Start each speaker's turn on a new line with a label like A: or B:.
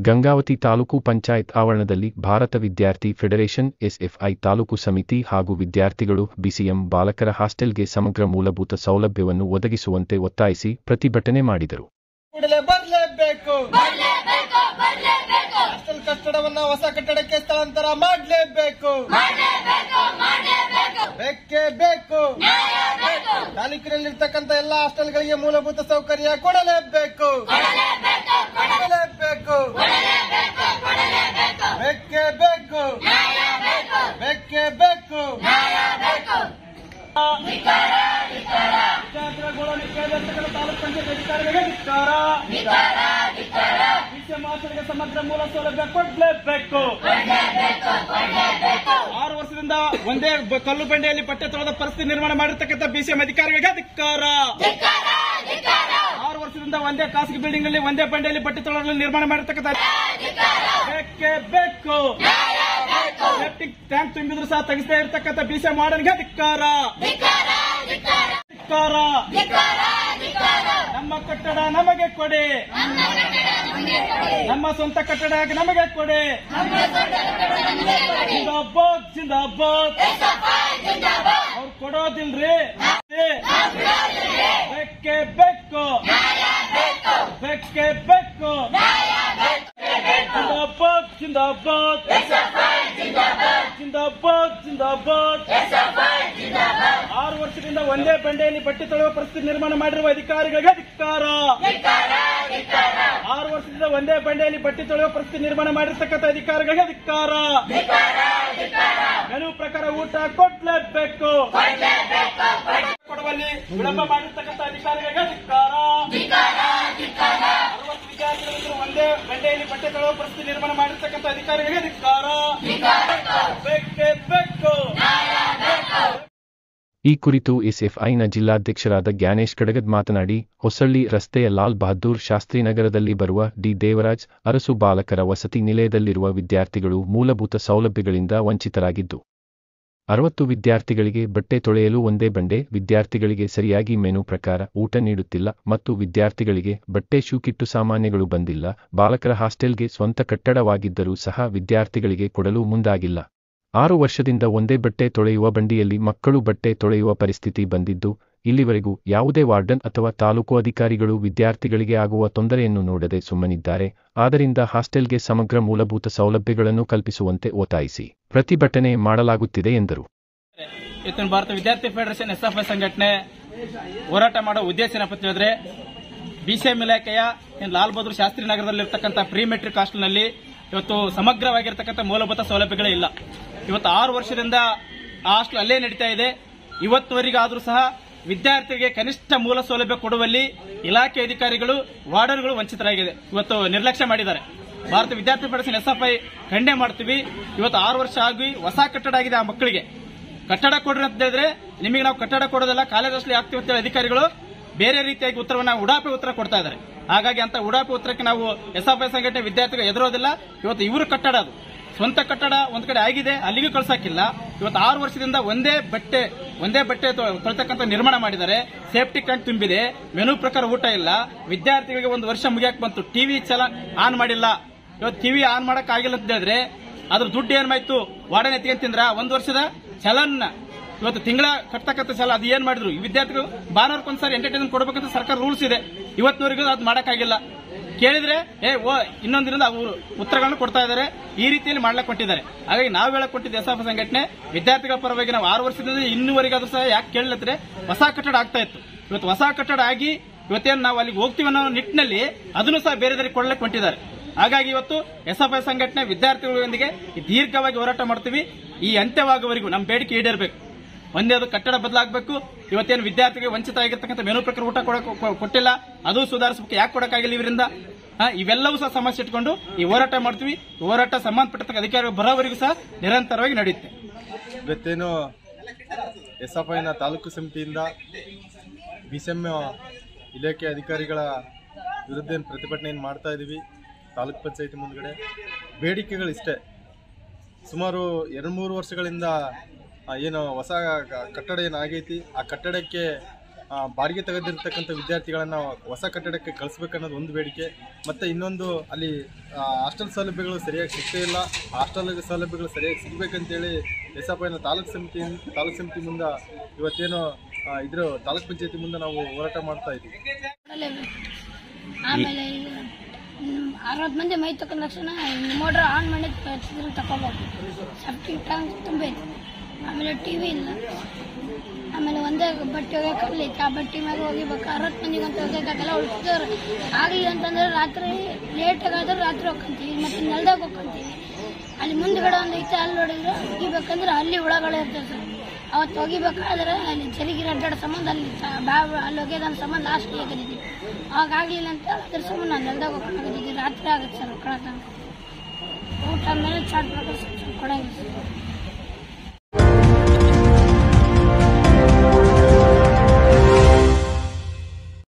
A: ಗಂಗಾವತಿ ತಾಲೂಕು ಪಂಚಾಯತ್ ಆವರಣದಲ್ಲಿ ಭಾರತ ವಿದ್ಯಾರ್ಥಿ federation SFI taluk ಸಮಿತಿ ಹಾಗೂ ವಿದ್ಯಾರ್ಥಿಗಳು ಬಿಸಿಎಂ ಬಾಲಕರ ಹಾಸ್ಟೆಲ್ಗೆ ಸಮಗ್ರ ಮೂಲಭೂತ ಸೌಲಭ್ಯವನ್ನು ಒದಗಿಸುವಂತೆ ಒತ್ತಾಯಿಸಿ ಪ್ರತಿಭಟನೆ ಮಾಡಿದರು.
B: ಹಾಸ್ಟೆಲ್ ಕಟ್ಟಡವನ್ನು ಹೊಸ ಕಟ್ಟಡಕ್ಕೆ ಸ್ಥಳಾಂತರ ಮಾಡಲೇಬೇಕು. ಬೇಕೇ ಬೇಕು. ತಾಲೂಕಿನಲ್ಲಿರ್ತಕ್ಕಂಥ ಎಲ್ಲ ಹಾಸ್ಟೆಲ್ಗಳಿಗೆ ಮೂಲಭೂತ ಸೌಕರ್ಯ ಕೊಡಲೇಬೇಕು. ಬೇಕೇ ಬೇಕು. ಬೇಕೇ ಬೇಕು. ತಾಲೂಕು ಪಂಚಾಯತ್ ಅಧಿಕಾರಿಗಳಿಗೆ ಮಾಸ್ಟರ್ಗೆ ಸಮಗ್ರ ಮೂಲ ಸೌಲಭ್ಯ ಕೊಡಲೇಬೇಕು. 6 ವರ್ಷದಿಂದ ಒಂದೇ ಕಲ್ಲು ಬಂಡೆಯಲ್ಲಿ ಬಟ್ಟೆ ತೊಳೆದ ಪರಿಸ್ಥಿತಿ ನಿರ್ಮಾಣ ಮಾಡಿರ್ತಕ್ಕಂಥ ಬಿಸಿಎಂ ಅಧಿಕಾರಿಗಳಿಗೆ ಧಿಕ್ಕಾರ. 6 ವರ್ಷದಿಂದ ಒಂದೇ ಖಾಸಗಿ ಬಿಲ್ಡಿಂಗ್ ನಲ್ಲಿ ಒಂದೇ ಬಂಡೆಯಲ್ಲಿ ಬಟ್ಟೆ ತೊಳೆದ ನಿರ್ಮಾಣ ಮಾಡಿರ್ತಕ್ಕಂಥ ಬೇಕೇ ಬೇಕು. ಸೆಪ್ಟಿಕ್ ಟ್ಯಾಂಕ್ ತುಂಬಿದ್ರು ಸಹ ತೆಗೆಸದೇ ಇರತಕ್ಕಂಥ ಬಿಸಿಎಂ ವಾರ್ಡನ್ಗೆ ಧಿಕ್ಕಾರ. ನಮ್ಮ ಕಟ್ಟಡ ನಮಗೆ ಕೊಡಿ. ನಮ್ಮ ಸ್ವಂತ ಕಟ್ಟಡ ನಮಗೆ ಕೊಡಿ. ಜಿಂದಾಬಾದ್ ಜಿಂದಾಬಾದ್. ಅವ್ರು ಕೊಡೋದಿಲ್ರಿ. ಬೇಕೇ ಬೇಕು. ಬೇಕೇ ಬೇಕು. ಜಿಂದಾಬಾದ್ ಜಿಂದಾಬಾದ್. ಜಿಂದಾಬಾದ್ ಜಿಂದಾಬಾದ್. 6 ವರ್ಷದಿಂದ ಒಂದೇ ಬಂಡೆಯಲ್ಲಿ ಬಟ್ಟೆ ತೊಳೆಯುವ ಪರಿಸ್ಥಿತಿ ನಿರ್ಮಾಣ ಮಾಡಿರುವ ಅಧಿಕಾರಿಗಳಿಗೆ ಧಿಕ್ಕಾರ. 6 ವರ್ಷದಿಂದ ಒಂದೇ ಬಂಡೆಯಲ್ಲಿ ಬಟ್ಟೆ ತೊಳೆಯುವ ಪರಿಸ್ಥಿತಿ ನಿರ್ಮಾಣ ಮಾಡಿರ್ತಕ್ಕಂಥ ಅಧಿಕಾರಿಗಳಿಗೆ ಧಿಕ್ಕಾರ. ಮೆನು ಪ್ರಕಾರ ಊಟ ಕೊಡಲೇಬೇಕು. ಕೊಡುವಲ್ಲಿ ವಿಳಂಬ ಮಾಡಿರ್ತಕ್ಕಂಥ ಅಧಿಕಾರಿಗಳಿಗೆ ಧಿಕ್ಕಾರ. 60 ವಿದ್ಯಾರ್ಥಿಗಳು ಒಂದೇ ಬಂಡೆಯಲ್ಲಿ ಬಟ್ಟೆ ತೊಳೆಯುವ ಪರಿಸ್ಥಿತಿ ನಿರ್ಮಾಣ ಮಾಡಿರ್ತಕ್ಕಂಥ ಅಧಿಕಾರಿಗಳಿಗೆ ಧಿಕ್ಕಾರ. ಬೇಕೇ ಬೇಕು.
A: ಈ ಕುರಿತು ಎಸ್ಎಫ್ಐನ ಜಿಲ್ಲಾಧ್ಯಕ್ಷರಾದ ಜ್ಞಾನೇಶ್ ಕಡಗದ್ ಮಾತನಾಡಿ, ಹೊಸಳ್ಳಿ ರಸ್ತೆಯ ಲಾಲ್ ಬಹದ್ದೂರ್ ಶಾಸ್ತ್ರಿ ನಗರದಲ್ಲಿ ಬರುವ ಡಿ ದೇವರಾಜ್ ಅರಸು ಬಾಲಕರ ವಸತಿ ನಿಲಯದಲ್ಲಿರುವ ವಿದ್ಯಾರ್ಥಿಗಳು ಮೂಲಭೂತ ಸೌಲಭ್ಯಗಳಿಂದ ವಂಚಿತರಾಗಿದ್ದು, 60 ವಿದ್ಯಾರ್ಥಿಗಳಿಗೆ ಬಟ್ಟೆ ತೊಳೆಯಲು ಒಂದೇ ಬಂಡೆ, ವಿದ್ಯಾರ್ಥಿಗಳಿಗೆ ಸರಿಯಾಗಿ ಮೆನು ಪ್ರಕಾರ ಊಟ ನೀಡುತ್ತಿಲ್ಲ ಮತ್ತು ವಿದ್ಯಾರ್ಥಿಗಳಿಗೆ ಬಟ್ಟೆ ಶೂ ಕಿಟ್ಟು ಸಾಮಾನ್ಯಗಳು ಬಂದಿಲ್ಲ. ಬಾಲಕರ ಹಾಸ್ಟೆಲ್ಗೆ ಸ್ವಂತ ಕಟ್ಟಡವಾಗಿದ್ದರೂ ಸಹ ವಿದ್ಯಾರ್ಥಿಗಳಿಗೆ ಕೊಡಲು ಮುಂದಾಗಿಲ್ಲ. 6 ವರ್ಷದಿಂದ ಒಂದೇ ಬಟ್ಟೆ ತೊಳೆಯುವ ಬಂಡಿಯಲ್ಲಿ ಮಕ್ಕಳು ಬಟ್ಟೆ ತೊಳೆಯುವ ಪರಿಸ್ಥಿತಿ ಬಂದಿದ್ದು, ಇಲ್ಲಿವರೆಗೂ ಯಾವುದೇ ವಾರ್ಡನ್ ಅಥವಾ ತಾಲೂಕು ಅಧಿಕಾರಿಗಳು ವಿದ್ಯಾರ್ಥಿಗಳಿಗೆ ಆಗುವ ತೊಂದರೆಯನ್ನು ನೋಡದೆ ಸುಮ್ಮನಿದ್ದಾರೆ. ಆದ್ದರಿಂದ ಹಾಸ್ಟೆಲ್ಗೆ ಸಮಗ್ರ ಮೂಲಭೂತ ಸೌಲಭ್ಯಗಳನ್ನು ಕಲ್ಪಿಸುವಂತೆ ಒತ್ತಾಯಿಸಿ ಪ್ರತಿಭಟನೆ ಮಾಡಲಾಗುತ್ತಿದೆ ಎಂದರು.
C: ಇವತ್ತು ಭಾರತ ವಿದ್ಯಾರ್ಥಿ ಫೆಡರೇಷನ್ ಎಸ್ಎಫ್ಐ ಸಂಘಟನೆ ಹೋರಾಟ ಮಾಡೋ ಉದ್ದೇಶ ಏನಪ್ಪ ಹೇಳಿದ್ರೆ, ಬಿಸಿಎಂ ಇಲಾಖೆಯ ಲಾಲ್ ಬಹದ್ದೂರ್ ಶಾಸ್ತ್ರಿ ನಗರದಲ್ಲಿರ್ತಕ್ಕಂಥ ಪ್ರೀ ಮೆಟ್ರಿಕ್ ಹಾಸ್ಟೆಲ್ನಲ್ಲಿ ಇವತ್ತು ಸಮಗ್ರವಾಗಿರ್ತಕ್ಕಂಥ ಮೂಲಭೂತ ಸೌಲಭ್ಯಗಳೇ ಇಲ್ಲ. ಇವತ್ತು 6 ವರ್ಷದಿಂದ ಆ ಹಾಸ್ಟೆಲ್ ಅಲ್ಲೇ ನಡೀತಾ ಇದೆ. ಇವತ್ತುವರೆಗಾದರೂ ಸಹ ವಿದ್ಯಾರ್ಥಿಗಳಿಗೆ ಕನಿಷ್ಠ ಮೂಲ ಸೌಲಭ್ಯ ಕೊಡುವಲ್ಲಿ ಇಲಾಖೆ ಅಧಿಕಾರಿಗಳು, ವಾರ್ಡನ್ಗಳು ವಂಚಿತರಾಗಿದೆ. ಇವತ್ತು ನಿರ್ಲಕ್ಷ್ಯ ಮಾಡಿದ್ದಾರೆ. ಭಾರತ ವಿದ್ಯಾರ್ಥಿ ಫೆಡರೇಷನ್ ಎಸ್ಎಫ್ಐ ಖಂಡನೆ ಮಾಡ್ತೀವಿ. ಇವತ್ತು 6 ವರ್ಷ ಆಗಿ ಹೊಸ ಕಟ್ಟಡ ಆಗಿದೆ. ಆ ಮಕ್ಕಳಿಗೆ ಕಟ್ಟಡ ಕೊಡ್ರಿ ಅಂತ ಹೇಳಿದ್ರೆ, ನಿಮಗೆ ನಾವು ಕಟ್ಟಡ ಕೊಡೋದಲ್ಲ, ಕಾಲೇಜ್ ಹಾಸ್ಟೆಲ್ ಆಗ್ತೀವಿ ಅಂತ ಅಧಿಕಾರಿಗಳು ಬೇರೆ ರೀತಿಯಾಗಿ ಉತ್ತರವನ್ನ ಉಡಾಪಿ ಉತ್ತರ ಕೊಡ್ತಾ ಇದ್ದಾರೆ. ಹಾಗಾಗಿ ಅಂತ ಉಡಾಪಿ ಉತ್ತರಕ್ಕೆ ನಾವು ಎಸ್ಎಫ್ಐ ಸಂಘಟನೆ ವಿದ್ಯಾರ್ಥಿಗಳು ಎದುರೋದಿಲ್ಲ. ಇವತ್ತು ಇವರು ಕಟ್ಟಡ, ಅದು ಸ್ವಂತ ಕಟ್ಟಡ ಒಂದ್ ಕಡೆ ಆಗಿದೆ, ಅಲ್ಲಿಗೂ ಕಳ್ಸಾಕಿಲ್ಲ. ಇವತ್ತು 6 ವರ್ಷದಿಂದ ಒಂದೇ ಬಟ್ಟೆ ತೊಳ್ತಕ್ಕಂಥ ನಿರ್ಮಾಣ ಮಾಡಿದ್ದಾರೆ. ಸೇಫ್ಟಿ ಟ್ಯಾಂಕ್ ತುಂಬಿದೆ, ಮೆನು ಪ್ರಕಾರ ಊಟ ಇಲ್ಲ. ವಿದ್ಯಾರ್ಥಿಗಳಿಗೆ 1 ವರ್ಷ ಮುಗಿಯಕ್ ಬಂತು, ಟಿವಿ ಆನ್ ಮಾಡಿಲ್ಲ. ಇವತ್ತು ಟಿವಿ ಆನ್ ಮಾಡಕ್ ಆಗಿಲ್ಲ ಅಂತ ಹೇಳಿದ್ರೆ ಅದ್ರ ದುಡ್ಡು ಏನ್ಮಾಯ್ತು? ವಾರ್ಡನ್ ಎತ್ಕೊಂಡ್ ತಿಂದ್ರ 1 ವರ್ಷದ ಚಲನ್ ಇವತ್ತು ತಿಂಗಳ ಕಟ್ತಕ್ಕಂಥ ಸಾಲ ಅದು ಏನ್ ಮಾಡಿದ್ರು? ಈ ವಿದ್ಯಾರ್ಥಿಗಳು ಭಾನುವಾರಕ್ಕೊಂದ್ಸಾರಿ ಎಂಟರ್ಟೈನ್ಮೆಂಟ್ ಕೊಡಬೇಕಂತ ಸರ್ಕಾರ ರೂಲ್ಸ್ ಇದೆ. ಇವತ್ತಿನವರೆಗೂ ಅದು ಮಾಡಕ್ಕಾಗಿಲ್ಲ. ಕೇಳಿದ್ರೆ ಇನ್ನೊಂದು ದಿನದ ಅವರು ಉತ್ತರಗಳನ್ನು ಕೊಡ್ತಾ ಇದ್ದಾರೆ. ಈ ರೀತಿಯಲ್ಲಿ ಮಾಡ್ಲಕ್ಕೆ ಕೊಟ್ಟಿದ್ದಾರೆ. ಹಾಗಾಗಿ ನಾವು ಹೇಳಕ್ ಕೊಟ್ಟಿದ್ದೆ ಎಸ್ಎಫ್ಐ ಸಂಘಟನೆ ವಿದ್ಯಾರ್ಥಿಗಳ ಪರವಾಗಿ ನಾವು 6 ವರ್ಷದಿಂದ ಇನ್ನೂವರೆಗಾದ್ರೂ ಸಹ ಯಾಕೆ ಕೇಳಲತ್ರೆ ಹೊಸ ಕಟ್ಟಡ ಆಗ್ತಾ ಇತ್ತು. ಇವತ್ತು ಹೊಸ ಕಟ್ಟಡ ಆಗಿ ಇವತ್ತೇನು ನಾವು ಅಲ್ಲಿಗೆ ಹೋಗ್ತೀವಿ ಅನ್ನೋ ನಿಟ್ಟಿನಲ್ಲಿ ಅದನ್ನು ಸಹ ಬೇರೆದರಿಗೆ ಕೊಡ್ಲಿಕ್ಕೆ ಕೊಟ್ಟಿದ್ದಾರೆ. ಹಾಗಾಗಿ ಇವತ್ತು ಎಸ್ಎಫ್ಐ ಸಂಘಟನೆ ವಿದ್ಯಾರ್ಥಿಗಳೊಂದಿಗೆ ದೀರ್ಘವಾಗಿ ಹೋರಾಟ ಮಾಡ್ತೀವಿ. ಈ ಅಂತ್ಯವಾಗುವವರೆಗೂ ನಮ್ಮ ಬೇಡಿಕೆ ಈಡೇರಬೇಕು. ಒಂದೇದು ಕಟ್ಟಡ ಬದಲಾಗಬೇಕು. ಇವತ್ತೇನು ವಿದ್ಯಾರ್ಥಿಗಳಿಗೆ ವಂಚಿತ ಆಗಿರ್ತಕ್ಕಂಥ ಮೆನು ಪ್ರಕಾರ ಊಟ ಕೊಟ್ಟಿಲ್ಲ, ಅದು ಸುಧಾರಿಸಬೇಕು. ಯಾಕೆ ಕೊಡಕ್ಕಾಗಿಲ್ಲ ಇವರಿಂದ? ಇವೆಲ್ಲವೂ ಸಹ ಸಮಸ್ಯೆ ಇಟ್ಕೊಂಡು ಈ ಹೋರಾಟ ಮಾಡ್ತೀವಿ. ಹೋರಾಟ ಸಂಬಂಧಪಟ್ಟ ಅಧಿಕಾರಿಗಳು ಬರೋವರೆಗೂ ಸಹ ನಿರಂತರವಾಗಿ ನಡೆಯುತ್ತೆ.
B: ಇವತ್ತೇನು ಎಸ್ಎಫ್ಐನ ತಾಲೂಕು ಸಮಿತಿಯಿಂದ ಬಿಸಿಎಂ ಇಲಾಖೆ ಅಧಿಕಾರಿಗಳ ವಿರುದ್ಧ ಪ್ರತಿಭಟನೆಯನ್ನು ಮಾಡ್ತಾ ಇದೀವಿ. ತಾಲೂಕ್ ಪಂಚಾಯತಿ ಮುಂದ್ಗಡೆ ಬೇಡಿಕೆಗಳಿಷ್ಟೇ. ಸುಮಾರು 2-3 ವರ್ಷಗಳಿಂದ ಏನು ಹೊಸ ಕಟ್ಟಡ ಏನಾಗೈತಿ, ಆ ಕಟ್ಟಡಕ್ಕೆ
D: ಬಾಡಿಗೆ ತೆಗೆದಿರ್ತಕ್ಕಂಥ ವಿದ್ಯಾರ್ಥಿಗಳನ್ನು ಹೊಸ ಕಟ್ಟಡಕ್ಕೆ ಕಳಿಸ್ಬೇಕನ್ನೋದು ಒಂದು ಬೇಡಿಕೆ. ಮತ್ತು ಇನ್ನೊಂದು ಅಲ್ಲಿ ಹಾಸ್ಟೆಲ್ ಸೌಲಭ್ಯಗಳು ಸರಿಯಾಗಿ ಸಿಗ್ತಾ ಇಲ್ಲ. ಹಾಸ್ಟೆಲ್ ಸೌಲಭ್ಯಗಳು ಸರಿಯಾಗಿ ಸಿಗಬೇಕಂತೇಳಿ ಎಸ್ಎಫ್ಐನ ತಾಲೂಕು ಸಮಿತಿ ಮುಂದೆ ಇವತ್ತೇನು ಇದ್ರ ತಾಲೂಕ್ ಪಂಚಾಯತಿ ಮುಂದೆ ನಾವು ಹೋರಾಟ ಮಾಡ್ತಾ ಇದ್ದೀವಿ.
E: ಆಮೇಲೆ 60 ಮಂದಿ ಮೈ ತಕೊಂಡ ತಕ್ಷಣ ಮೋಟ್ರ್ ಆನ್ ಮಾಡಿ ತಗೋಬೇಕು. ಸೇಫ್ಟಿ ಟ್ಯಾಂಕ್ ತುಂಬೈತಿ. ಆಮೇಲೆ ಟಿವಿ ಇಲ್ಲ. ಆಮೇಲೆ ಒಂದೇ ಬಟ್ಟೆ ಒಗ್ಯಾಕಲ್ಲ ಐತಿ. ಆ ಬಟ್ಟೆ ಮ್ಯಾಗ ಹೋಗಿಬೇಕು. 60 ಮಂದಿಗಂತ ಒಗ್ಯಾಕಾಗಲ್ಲ. ಉಳಿದವ್ರು ಆಗಲಿ ಅಂತಂದ್ರೆ ರಾತ್ರಿ ಲೇಟಾಗಾದ್ರೆ ರಾತ್ರಿ ಹೋಗ್ಕೊಂತೀವಿ. ಮತ್ತು ನೆಲದಾಗ ಹೋಗ್ಕೊಂತೀವಿ. ಅಲ್ಲಿ ಮುಂದ್ಗಡೆ ಒಂದು ಐತೆ, ಅಲ್ಲಿ ನೋಡಿದ್ರೆ ಒಗಿಬೇಕಂದ್ರೆ ಅಲ್ಲಿ ಹುಳಗಳು ಇರ್ತದೆ ಸರ್. ಅವತ್ತು ಒಗಿಬೇಕಾದ್ರೆ ಅಲ್ಲಿ ಚರಿಗಿರಿ ಅಡ್ಡಾಡೋ ಸಂಬಂಧ ಅಲ್ಲಿ ಒಗೆಯೋದನ್ನ ಸಂಬಂಧ ಲಾಸ್ಟ್ ಹೋಗಿದ್ದೀವಿ. ಅವಾಗ ಆಗಲಿಲ್ಲ ಅಂತ ಅದ್ರ ಸಂಬಂಧ ನಾನು ನೆಲದಾಗ ಹೋಗ್ಕೊಂಡಿದ್ದೀವಿ. ರಾತ್ರಿ ಆಗುತ್ತೆ ಸರ್. ಊಟ ಮೇಲೆ ಚಾಟ್ ಕೊಡಂಗಿಲ್ಲ ಸರ್.